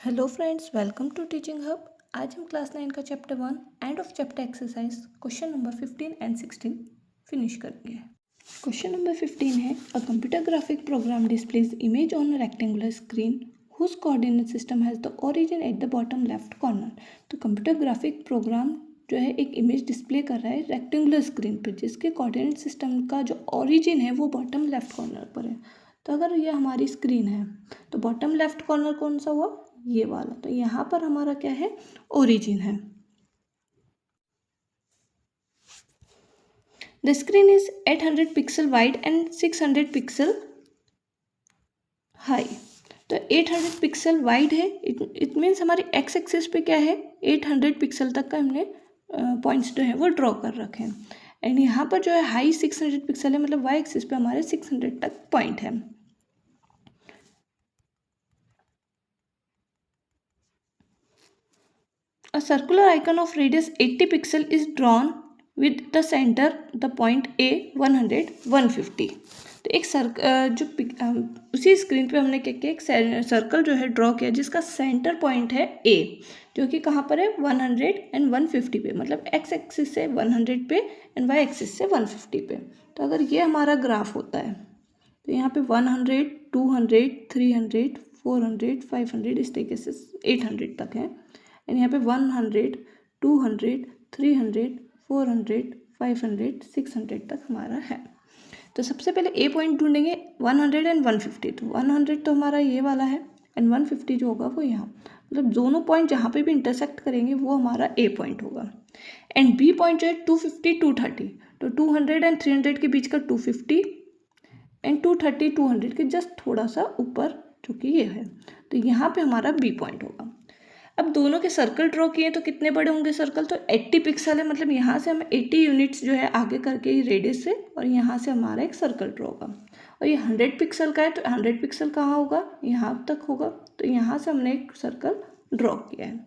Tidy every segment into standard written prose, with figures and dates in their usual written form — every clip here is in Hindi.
Hello friends, welcome to Teaching Hub. आज हम क्लास 9 का chapter 1 end of chapter exercise question number 15 and 16 finish करेंगे। क्वेश्चन नंबर 15 है a computer graphic program displays image on a rectangular screen whose coordinate system has the origin at the bottom left corner. तो कंप्यूटर ग्राफिक प्रोग्राम जो है एक इमेज डिस्प्ले कर रहा है रेक्टेंगुलर स्क्रीन पर, जिसके कोऑर्डिनेट सिस्टम का जो ओरिजिन है वो बॉटम लेफ्ट कॉर्नर पर है। तो अगर ये हमारी स्क्रीन है तो बॉटम लेफ्ट कॉर्नर कौन सा हुआ, ये वाला। तो यहाँ पर हमारा क्या है, ओरिजिन है। The screen is 800 pixel wide and 600 pixel high. तो 800 पिक्सल वाइड है, इट मीन्स हमारी एक्स एक्सिस पे क्या है, 800 पिक्सल तक का हमने पॉइंट्स जो है वो ड्रॉ कर रखे हैं। एंड यहाँ पर जो है हाई 600 पिक्सल है, मतलब वाई एक्सिस पे हमारे 600 तक पॉइंट है। A circular icon of radius 80 pixel is drawn with the center the point A 100 150। तो एक उसी स्क्रीन पे हमने क्या किया, एक सर्कल जो है ड्रॉ किया जिसका सेंटर पॉइंट है A, जो कि कहाँ पर है 100 एंड 150 पे, मतलब एक्स एक्सिस से 100 पे एंड वाई एक्सिस से 150 पे। तो अगर ये हमारा ग्राफ होता है तो यहाँ पे 100 200 300 400 500 इस तरीके से 800 तक है। एंड यहाँ पे 100 200 300 400 500 600 तक हमारा है। तो सबसे पहले ए पॉइंट ढूंढेंगे 100 एंड 150। तो 100 तो हमारा ये वाला है एंड 150 जो होगा वो यहाँ, मतलब दोनों पॉइंट जहाँ पे भी इंटरसेक्ट करेंगे वो हमारा ए पॉइंट होगा। एंड बी पॉइंट जो है 250 230, तो 200 एंड 300 के बीच का 250 एंड 230 200 के जस्ट थोड़ा सा ऊपर, जो कि ये है। तो यहाँ पे हमारा बी पॉइंट होगा। अब दोनों के सर्कल ड्रॉ किए तो कितने बड़े होंगे सर्कल, तो 80 पिक्सल है, मतलब यहाँ से हम 80 यूनिट्स जो है आगे करके रेडियस से, और यहाँ से हमारा एक सर्कल ड्रॉ होगा। और ये 100 पिक्सल का है तो 100 पिक्सल कहाँ होगा, यहाँ तक होगा। तो यहाँ से हमने एक सर्कल ड्रॉ किया है।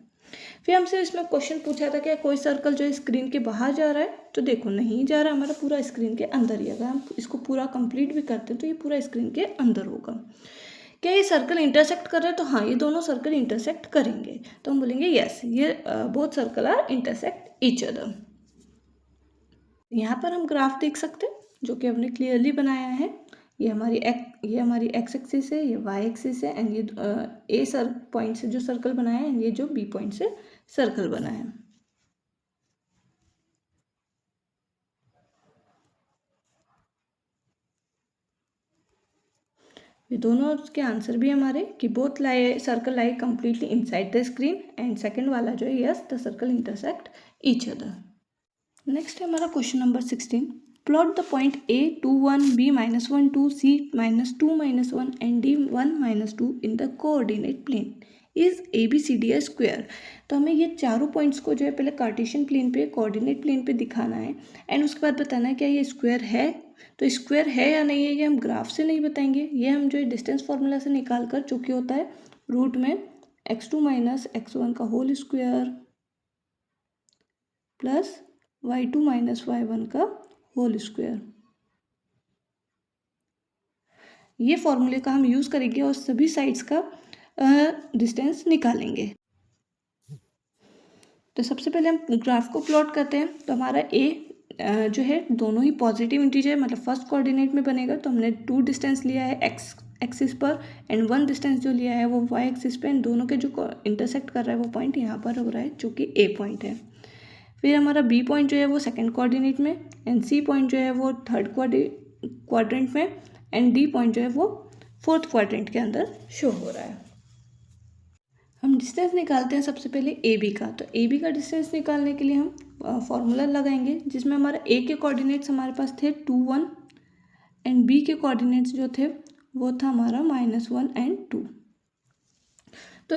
फिर हमसे इसमें क्वेश्चन पूछा था कि कोई सर्कल जो स्क्रीन के बाहर जा रहा है, तो देखो नहीं जा रहा, हमारा पूरा स्क्रीन के अंदर ही। अगर हम इसको पूरा कंप्लीट भी करते हैं तो ये पूरा स्क्रीन के अंदर होगा। क्या ये सर्कल इंटरसेक्ट कर रहे हैं, तो हाँ, ये दोनों सर्कल इंटरसेक्ट करेंगे। तो हम बोलेंगे यस, ये both circle are intersect each other. यहाँ पर हम ग्राफ देख सकते हैं जो कि हमने क्लियरली बनाया है। ये हमारी एक्स एक्सिस है, ये वाई एक्सिस है, एंड ये ए पॉइंट से जो सर्कल बनाया है, ये जो बी पॉइंट से सर्कल बना है। ये दोनों के आंसर भी हमारे कि both circle lie completely inside the screen, and second वाला जो है yes, the circle intersect each other. Next है हमारा question number 16। Plot the point A 2 1 B -1 2 C -2 -1 and D 1 -2 in the coordinate plane is ABCD a square. तो हमें ये चारों पॉइंट्स को जो है पहले कार्टेशियन प्लेन पे, कोऑर्डिनेट प्लेन पे दिखाना है, एंड उसके बाद बताना है क्या ये स्क्वायर है। तो स्क्वायर है या नहीं है ये हम ग्राफ से नहीं बताएंगे, ये हम जो है डिस्टेंस फार्मूला से निकाल कर, चूँकि होता है रूट में x2 - x1 का whole square plus y2 - y1 का होल स्क्वायर, ये फॉर्मूले का हम यूज़ करेंगे और सभी साइड्स का डिस्टेंस निकालेंगे। तो सबसे पहले हम ग्राफ को प्लॉट करते हैं। तो हमारा ए जो है दोनों ही पॉजिटिव इंटीजर, मतलब फर्स्ट कोऑर्डिनेट में बनेगा। तो हमने 2 डिस्टेंस लिया है एक्स एक्सिस पर, एंड 1 डिस्टेंस जो लिया है वो वाई एक्सिस पे, एंड दोनों के जो इंटरसेक्ट कर रहा है वो पॉइंट यहाँ पर हो रहा है, जो कि ए पॉइंट है। फिर हमारा बी पॉइंट जो है वो सेकंड कोऑर्डिनेट में, एंड सी पॉइंट जो है वो थर्ड क्वाड्रेंट में, एंड डी पॉइंट जो है वो फोर्थ क्वाड्रेंट के अंदर शो हो रहा है। हम डिस्टेंस निकालते हैं सबसे पहले ए बी का। तो ए बी का डिस्टेंस निकालने के लिए हम फॉर्मूला लगाएंगे, जिसमें हमारा ए के कोऑर्डिनेट्स हमारे पास थे 2 1, एंड बी के कोऑर्डिनेट्स जो थे वो था हमारा -1 एंड 2। तो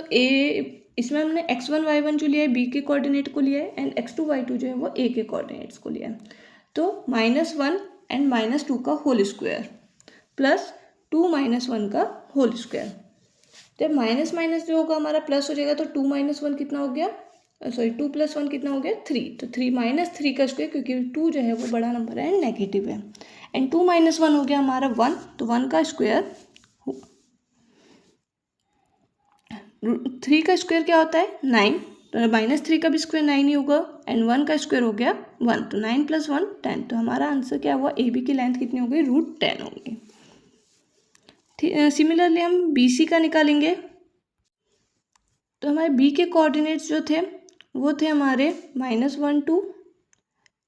इसमें हमने x1 y1 जो लिया है बी के कोऑर्डिनेट को लिया है, एंड x2 y2 जो है वो ए के कोऑर्डिनेट्स को लिया है। तो -1 एंड -2 का होल स्क्वायर प्लस 2 -1 का होल स्क्वायर। जब माइनस माइनस जो होगा हमारा प्लस हो जाएगा, तो 2 - 1 कितना हो गया, सॉरी 2 + 1 कितना हो गया 3। तो 3 - 3 का स्क्वायर, क्योंकि 2 जो है वो बड़ा नंबर है, नेगेटिव है, एंड 2 - 1 हो गया हमारा 1, तो 1 का स्क्वायर 3 का स्क्वायर क्या होता है 9, तो -3 का भी स्क्वायर 9 ही होगा, एंड 1 का स्क्वायर हो गया 1, तो 9 + 1 10। तो हमारा आंसर क्या हुआ, AB की लेंथ कितनी हो गई, √10 होगी। सिमिलरली हम BC का निकालेंगे। तो हमारे B के कोऑर्डिनेट्स जो थे वो थे हमारे -1 2,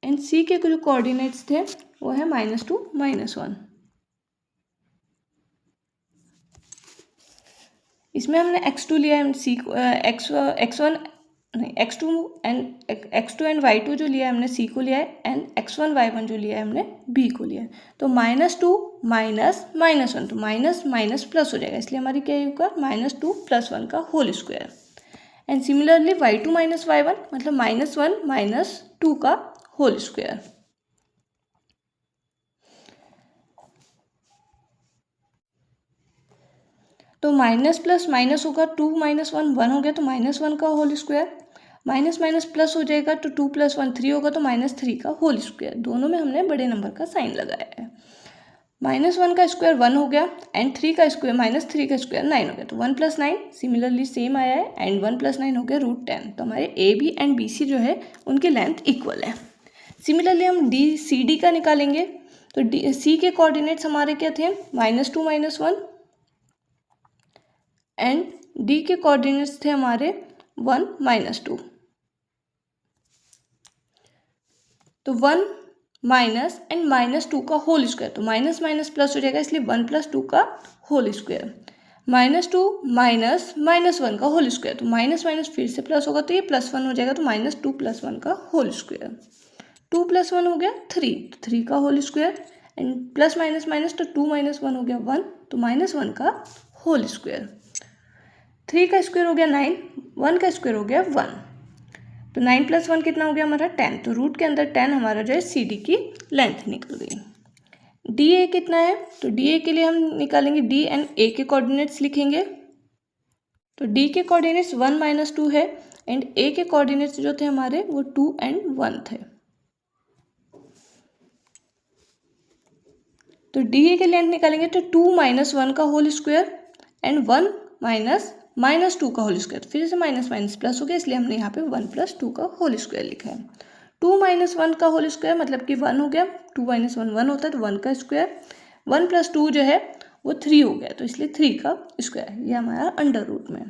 एंड C के जो कोऑर्डिनेट्स थे वो है -2 -1। इसमें हमने x2 लिया है, C को x1 नहीं x2 एंड y2 जो लिया है हमने C को लिया है, एंड x1 y1 जो लिया है हमने B को लिया है। तो -2 -1, तो माइनस माइनस प्लस हो जाएगा, इसलिए हमारी क्या होगा, -2 + 1 का whole square. And similarly y2 - y1 मतलब -1 - 2 का होल स्क्वायर। तो माइनस प्लस माइनस होगा, 2 - 1 1 हो गया, तो -1 का whole square. Minus minus plus हो जाएगा, तो 2 + 1 3 होगा, तो -3 का होल स्क्वायर। दोनों में हमने बड़े नंबर का साइन लगाया है। -1 का स्क्वायर 1 हो गया, एंड -3 का स्क्वायर 9 हो गया, तो 1 + 9 सिमिलरली सेम आया है, एंड 1 + 9 हो गया √10। तो हमारे AB एंड BC जो है उनकी लेंथ इक्वल है। सिमिलरली हम CD का निकालेंगे। तो C के कोऑर्डिनेट्स हमारे क्या थे, -2 -1, एंड D के कोऑर्डिनेट्स थे हमारे 1 -2। तो 1 माइनस एंड -2 का होल स्क्वायर, तो माइनस माइनस प्लस हो जाएगा, इसलिए 1 + 2 का होल स्क्वायर। -2 -1 का होल स्क्वायर, तो माइनस माइनस फिर से प्लस होगा, तो ये +1 हो जाएगा, तो -2 + 1 का होल स्क्वायर। 2 + 1 हो गया 3, तो 3 का whole square, and plus minus minus, तो 2 - 1 हो गया 1, तो -1 का होल स्क्वायर। 3 का स्क्वायर हो गया 9, 1 का स्क्वायर हो गया 1, तो 9 + 1 कितना हो गया हमारा 10, तो रूट के अंदर 10 हमारा जो है CD की लेंथ निकल गई। DA कितना है, तो DA के लिए हम निकालेंगे, D एंड A के कोऑर्डिनेट्स लिखेंगे। तो D के कोऑर्डिनेट्स 1 - 2 है, एंड A के कोऑर्डिनेट्स जो थे हमारे वो 2 एंड 1 थे। तो DA के लेंथ निकालेंगे, तो 2 - 1 का होल स्क्वायर, एंड 1 - -2 का होल स्क्वायर, फिर से माइनस माइनस प्लस हो गया, इसलिए हमने यहाँ पे 1 + 2 का होल स्क्वायर लिखा है। 2 - 1 का होल स्क्वायर मतलब कि 1 हो गया, 2 - 1 1 होता है, तो 1 का स्क्वायर। 1 + 2 जो है वो 3 हो गया, तो इसलिए 3 का स्क्वायर, ये हमारा अंडर रूट में।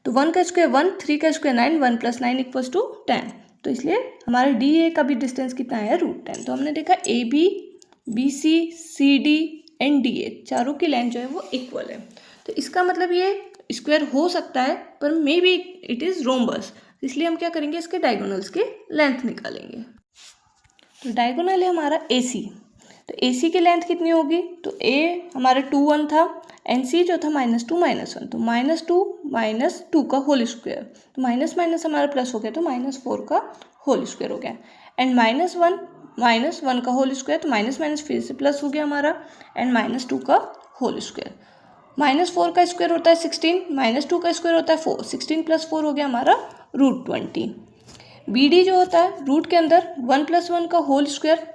तो 1 का स्क्वायर 1, 3 का स्क्वायर 9, 1 + 9 = 10, तो इसलिए हमारे DA का भी डिस्टेंस कितना है, √10। तो हमने देखा AB, BC, CD and DA चारों की लेंथ जो है वो इक्वल है। तो इसका मतलब ये स्क्वायर हो सकता है, पर may be it is rhombus, इसलिए हम क्या करेंगे, इसके डायगोनल्स के लेंथ निकालेंगे। तो डायगोनल है हमारा AC, तो AC की लेंथ कितनी होगी, तो A हमारा 2 1 था, एंड C जो था -2 -1, तो -2 - 2 का होल स्क्वायर, तो माइनस माइनस हमारा प्लस हो गया, तो -4 का होल स्क्वायर हो गया, एंड -1 - 1 का होल स्क्वायर, तो माइनस माइनस फिर से प्लस हो गया हमारा, एंड -2 का होल स्क्वायर। -4 का स्क्वायर होता है 16, -2 का स्क्वायर होता है 4, 16 + 4 हो गया हमारा √20। BD जो होता है रूट के अंदर 1 + 1 का होल स्क्वायर,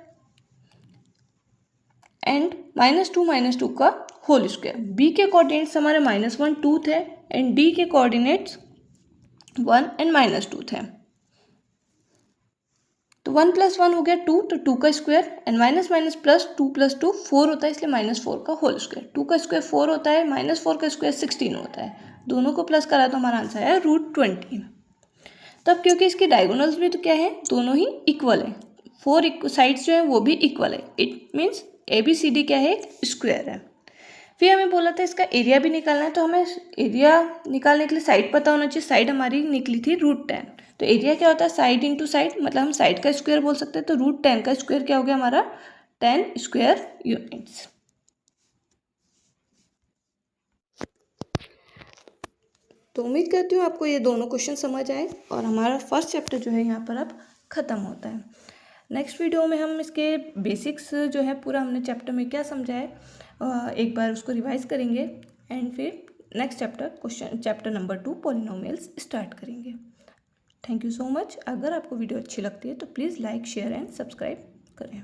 एंड -2 - 2 का होल स्क्वायर। B के कोऑर्डिनेट्स हमारे -1 2 थे, एंड D के कोऑर्डिनेट्स 1 एंड -2 थे। तो 1 + 1 हो गया 2, तो 2 का square, and minus minus plus 2 + 2 4 होता है, इसलिए -4 का होल स्क्वायर। 2 का स्क्वायर 4 होता है, -4 का स्क्वायर 16 होता है, दोनों को प्लस करा तो हमारा आंसर है √20। तब क्योंकि इसकी डायगोनल्स भी तो क्या है, दोनों ही इक्वल है, 4 साइड्स जो है वो भी इक्वल है, इट मीन्स ABCD क्या है, स्क्वायर है। फिर हमें बोला था इसका एरिया भी निकालना है, तो हमें एरिया निकालने के लिए साइड पता होना चाहिए। साइड हमारी निकली थी √10, तो एरिया क्या होता है, साइड इंटू साइड, मतलब हम साइड का स्क्वायर बोल सकते हैं, तो √10 का स्क्वायर क्या हो गया हमारा 10 स्क्वायर यूनिट्स। तो उम्मीद करती हूँ आपको ये दोनों क्वेश्चन समझ आए, और हमारा फर्स्ट चैप्टर जो है यहाँ पर अब ख़त्म होता है। नेक्स्ट वीडियो में हम इसके बेसिक्स जो है पूरा हमने चैप्टर में क्या समझा है एक बार उसको रिवाइज करेंगे, एंड फिर next chapter number 2 polynomials start करेंगे। Thank you so much. अगर आपको वीडियो अच्छी लगती है तो please like, share and subscribe करें।